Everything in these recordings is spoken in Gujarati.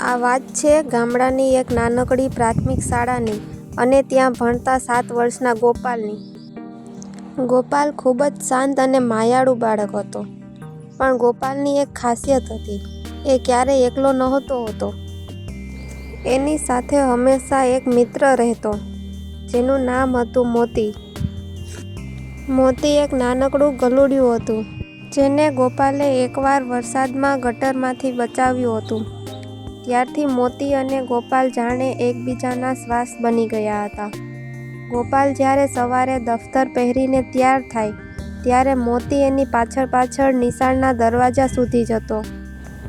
આ વાત છે ગામડાની એક નાનકડી પ્રાથમિક શાળાની અને ત્યાં ભણતા 7 વર્ષના ગોપાલની. ગોપાલ ખૂબ જ શાંત અને માયાળુ બાળક હતો. પણ ગોપાલની એક ખાસિયત હતી. એ ક્યારેય એકલો નહોતો હોતો. એની સાથે હંમેશા એક મિત્ર રહેતો, જેનું નામ હતું મોતી. મોતી એક નાનકડું ગલુડિયું હતું, જેને ગોપાલે એકવાર વરસાદમાં ગટરમાંથી બચાવ્યું હતું. ત્યારથી મોતી અને ગોપાલ જાણે એકબીજાના શ્વાસ બની ગયા હતા. ગોપાલ જ્યારે સવારે દફતર પહેરીને તૈયાર થાય, ત્યારે મોતી એની પાછળ પાછળ નિશાળના દરવાજા સુધી જતો.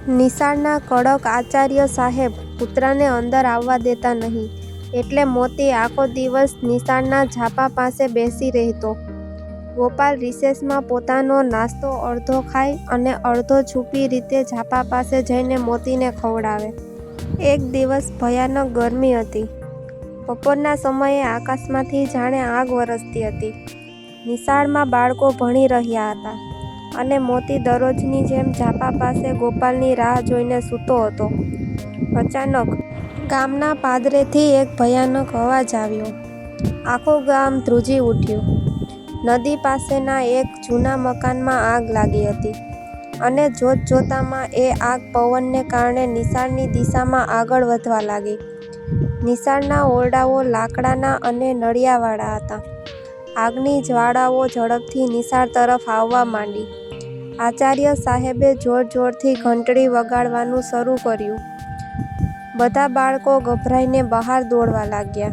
નિશાળના કડક આચાર્ય સાહેબ કૂતરાને અંદર આવવા દેતા નહીં, એટલે મોતી આખો દિવસ નિશાળના ઝાપા પાસે બેસી રહેતો. ગોપાલ રિસેસમાં પોતાનો નાસ્તો અડધો ખાય અને અડધો છુપી રીતે ઝાપા પાસે જઈને મોતીને ખવડાવે. એક દિવસ ભયાનક ગરમી હતી. બપોરના સમયે આકાશમાંથી જાણે આગ વરસતી હતી. નિશાળમાં બાળકો ભણી રહ્યા હતા અને મોતી દરરોજની જેમ ઝાપા પાસે ગોપાલની રાહ જોઈને સૂતો હતો. અચાનક ગામના પાદરેથી એક ભયાનક અવાજ આવ્યો. આખું ગામ ધ્રુજી ઉઠ્યું. નદી પાસેના એક જૂના મકાનમાં આગ લાગી હતી અને જોતજોતામાં એ આગ પવનને કારણે નિશાળની દિશામાં આગળ વધવા લાગી. નિશાળના ઓરડાઓ લાકડાના અને નળિયાવાળા હતા. આગની જ્વાળાઓ ઝડપથી નિશાળ તરફ આવવા માંડી. આચાર્ય સાહેબે જોર-જોરથી ઘંટડી વગાડવાનું શરૂ કર્યું. બધા બાળકો ગભરાઈને બહાર દોડવા લાગ્યા.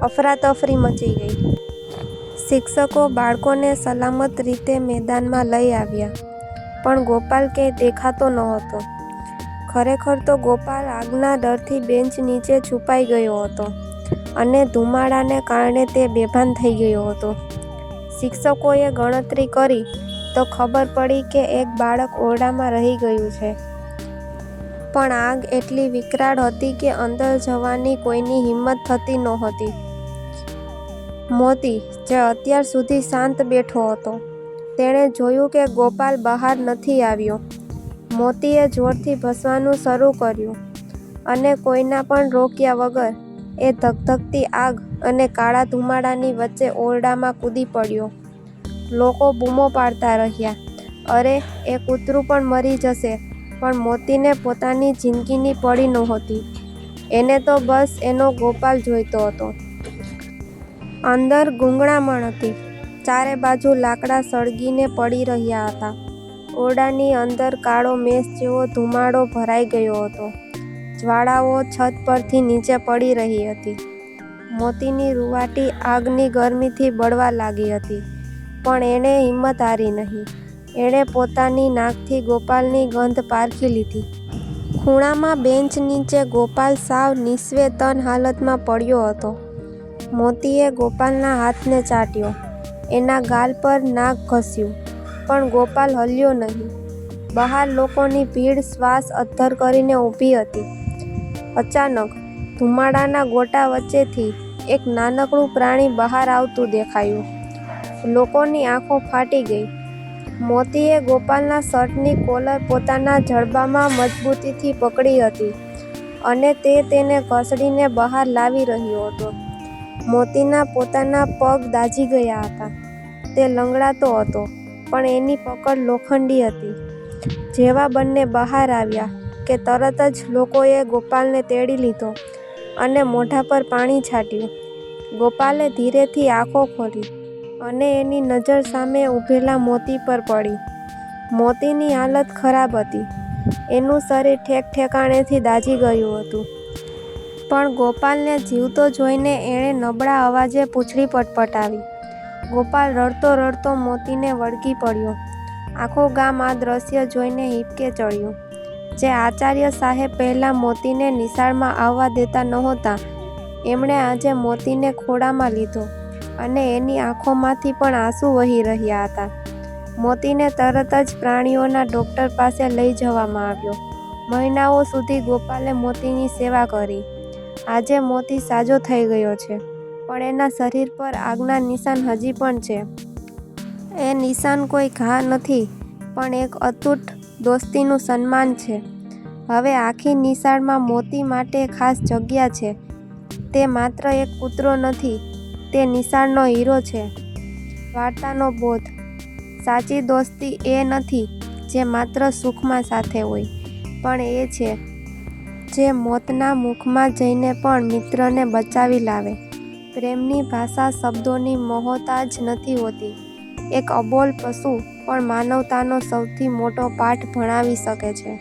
અફરાતફરી મચી ગઈ. શિક્ષકો બાળકોને સલામત રીતે મેદાનમાં લઈ આવ્યા, પણ ગોપાલ ક્યાંય દેખાતો નહોતો. ખરેખર તો ગોપાલ આગના ડરથી બેન્ચ નીચે છુપાઈ ગયો હતો અને ધુમાડાને કારણે તે બેભાન થઈ ગયો હતો. શિક્ષકોએ ગણતરી કરી તો ખબર પડી કે એક બાળક ઓરડામાં રહી ગયું છે. પણ આગ એટલી વિકરાળ હતી કે અંદર જવાની કોઈની હિંમત થતી નહોતી. મોતી, જે અત્યાર સુધી શાંત બેઠો હતો, તેણે જોયું કે ગોપાલ બહાર નથી આવ્યો. મોતીએ જોરથી ભસવાનું શરૂ કર્યું અને કોઈના પણ રોક્યા વગર એ ધગધગતી આગ અને કાળા ધુમાડાની વચ્ચે ઓરડામાં કૂદી પડ્યો. લોકો બૂમો પાડતા રહ્યા, "અરે, એ કૂતરું પણ મરી જશે." પણ મોતીને પોતાની જિંદગીની પડી નહોતી. એને તો બસ એનો ગોપાલ જોઈતો હતો. અંદર ગૂંગળામણ હતી. ચારે બાજુ લાકડા સળગીને પડી રહ્યા હતા. ઓરડાની અંદર કાળો મેષ જેવો ધુમાડો ભરાઈ ગયો હતો. જ્વાળાઓ છત પરથી નીચે પડી રહી હતી. મોતીની રૂંવાટી આગની ગરમીથી બળવા લાગી હતી, પણ એણે હિંમત હારી નહીં. એણે પોતાની નાકથી ગોપાલની ગંધ પારખી લીધી. ખૂણામાં બેન્ચ નીચે ગોપાલ સાવ નિસ્વેતન હાલતમાં પડ્યો હતો. મોતીએ ગોપાલના હાથને ચાટ્યો, એના ગાલ પર નાક ઘસ્યું, પણ ગોપાલ હલ્યો નહીં. બહાર લોકોની ભીડ શ્વાસ અદ્ધર કરીને ઊભી હતી. અચાનક ધુમાડાના ગોટા વચ્ચેથી એક નાનકડું પ્રાણી બહાર આવતું દેખાયું. લોકોની આંખો ફાટી ગઈ. મોતીએ ગોપાલના શર્ટની કોલર પોતાના જડબામાં મજબૂતીથી પકડી હતી અને તે તેને ઘસડીને બહાર લાવી રહ્યો હતો. મોતીના પોતાના પગ દાઝી ગયા હતા. તે લંગડાતો હતો, પણ એની પકડ લોખંડી હતી. જેવા બંને બહાર આવ્યા કે તરત જ લોકોએ ગોપાલને તેડી લીધો અને મોઢા પર પાણી છાંટ્યું. ગોપાલે ધીરેથી આંખો ખોલી અને એની નજર સામે ઊભેલા મોતી પર પડી. મોતીની હાલત ખરાબ હતી. એનું શરીર ઠેકઠેકાણેથી દાઝી ગયું હતું. પણ ગોપાલને જીવતો જોઈને એણે નબળા અવાજે પૂંછડી પટપટાવી. ગોપાલ રડતો રડતો મોતીને વળગી પડ્યો. આખું ગામ આ દ્રશ્ય જોઈને હિબકે ચડ્યું. જે આચાર્ય સાહેબ પહેલાં મોતીને નિશાળમાં આવવા દેતા નહોતા, એમણે આજે મોતીને ખોળામાં લીધો અને એની આંખોમાંથી પણ આંસુ વહી રહ્યા હતા. મોતીને તરત જ પ્રાણીઓના ડૉક્ટર પાસે લઈ જવામાં આવ્યો. મહિનાઓ સુધી ગોપાલે મોતીની સેવા કરી. આજે મોતી સાજો થઈ ગયો છે, પણ એના શરીર પર આગના નિશાન હજી પણ છે. એ નિશાન કોઈ ઘા નથી, પણ એક અતૂટ દોસ્તીનું સન્માન છે. હવે આખી નિશાળમાં મોતી માટે ખાસ જગ્યા છે. તે માત્ર એક કૂતરો નથી, તે નિશાળનો હીરો છે. વાર્તાનો બોધ: સાચી દોસ્તી એ નથી જે માત્ર સુખમાં સાથે હોય, પણ એ છે જે મોતના મુખમાં જઈને પણ મિત્રને બચાવી લાવે. પ્રેમની ભાષા શબ્દોની મોહતાજ નથી હોતી. એક અબોલ પશુ પણ માનવતાનો સૌથી મોટો પાઠ ભણાવી શકે છે.